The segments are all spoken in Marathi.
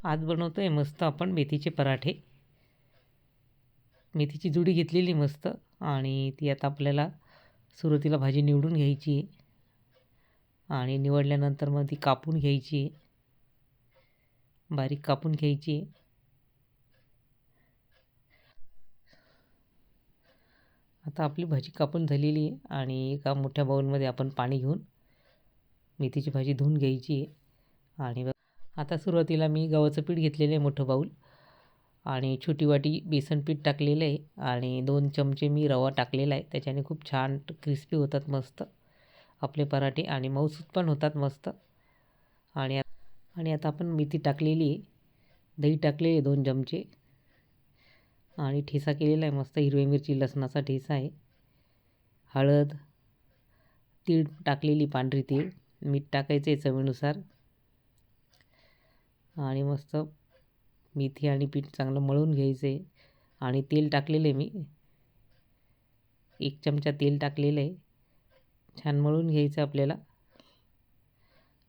आज बनवतोय मस्त आपण मेथीचे पराठे. मेथीची जुडी घेतलेली मस्त आणि ती आता आपल्याला सुरुवातीला भाजी निवडून घ्यायची आहे आणि निवडल्यानंतर मग ती कापून घ्यायची आहे, बारीक कापून घ्यायची आहे. आता आपली भाजी कापून झालेली आहे आणि एका मोठ्या बाउलमध्ये आपण पाणी घेऊन मेथीची भाजी धुवून घ्यायची आहे. आणि आता सुरुवातीला मी गव्हाचं पीठ घेतलेलं आहे मोठं बाउल आणि छोटी वाटी बेसन पीठ टाकलेलं आहे आणि 2 चमचे मी रवा टाकलेला आहे. त्याच्याने खूप छान क्रिस्पी होतात मस्त आपले पराठे आणि मऊसूत पण होतात मस्त. आणि आता आपण मेथी टाकलेली आहे, दही टाकलेली आहे 2 चमचे आणि ठेचा केलेला आहे मस्त हिरवी मिरची लसणाचा ठेचा आहे, हळद, तीळ टाकलेली पांढरी तीळ, मीठ टाकायचं आहे चवीनुसार आणि मस्त मेथी आणि पीठ चांगलं मळून घ्यायचं आहे. आणि तेल टाकलेलं आहे मी 1 चमचा तेल टाकलेलं आहे. छान मळून घ्यायचं आपल्याला.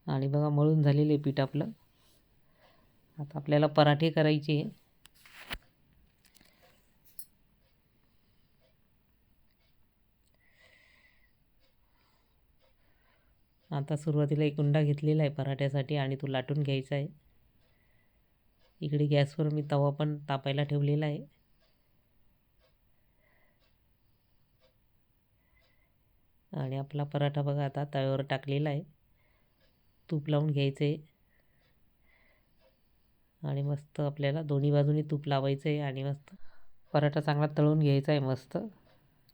आणि बघा मळून झालेलं आहे पीठ आपलं. आता आपल्याला पराठे करायचे आहे. आता सुरुवातीला एक उंडा घेतलेला आहे पराठ्यासाठी आणि तो लाटून घ्यायचा आहे. इकडे गॅसवर मी तवा पण तापायला ठेवलेला आहे. आणि आपला पराठा बघा आता तव्यावर टाकलेला आहे. तूप लावून घ्यायचं आहे आणि मस्त आपल्याला दोन्ही बाजूनी तूप लावायचं आहे आणि मस्त पराठा चांगला तळून घ्यायचा आहे मस्त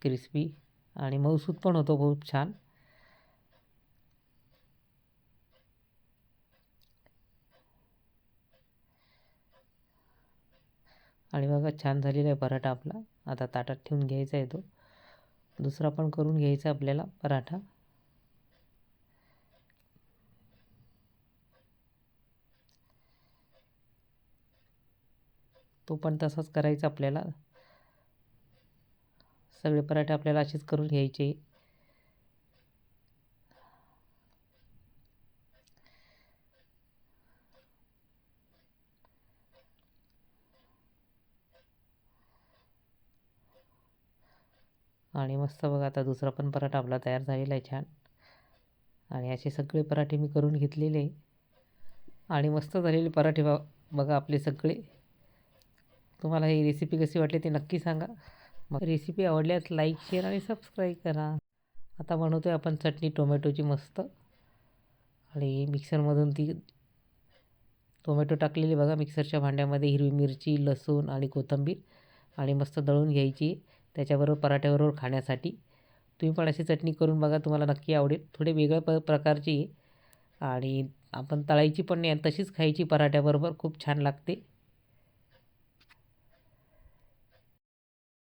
क्रिस्पी आणि मऊसूत पण होतो खूप छान. आणि बघा छान झालेला आहे पराठा आपला. आता ताटात ठेवून घ्यायचा आहे तो. दुसरा पण करून घ्यायचा आपल्याला पराठा. तो पण तसाच करायचा आपल्याला. सगळे पराठे आपल्याला असेच करून घ्यायचे. आणि मस्त बघा आता दुसरा पण पराठा आपला तयार झालेला आहे छान. आणि असे सगळे पराठे मी करून घेतलेले आणि मस्त झालेले पराठे बघा आपले सगळे. तुम्हाला ही रेसिपी कशी वाटली ते नक्की सांगा. मग रेसिपी आवडल्यास लाईक, शेअर आणि सबस्क्राईब करा. आता बनवतोय आपण चटणी टोमॅटोची मस्त. आणि मिक्सरमधून ती टोमॅटो टाकलेली बघा मिक्सरच्या भांड्यामध्ये, हिरवी मिरची, लसूण आणि कोथिंबीर आणि मस्त दळून घ्यायची त्याच्याबरोबर पराठ्याबरोबर खाण्यासाठी. तुम्ही पण अशी चटणी करून बघा, तुम्हाला नक्की आवडेल. थोडे वेगळ्या प्रकारची आणि आपण तळायची पण नाही आणि तशीच खायची पराठ्याबरोबर, खूप छान लागते.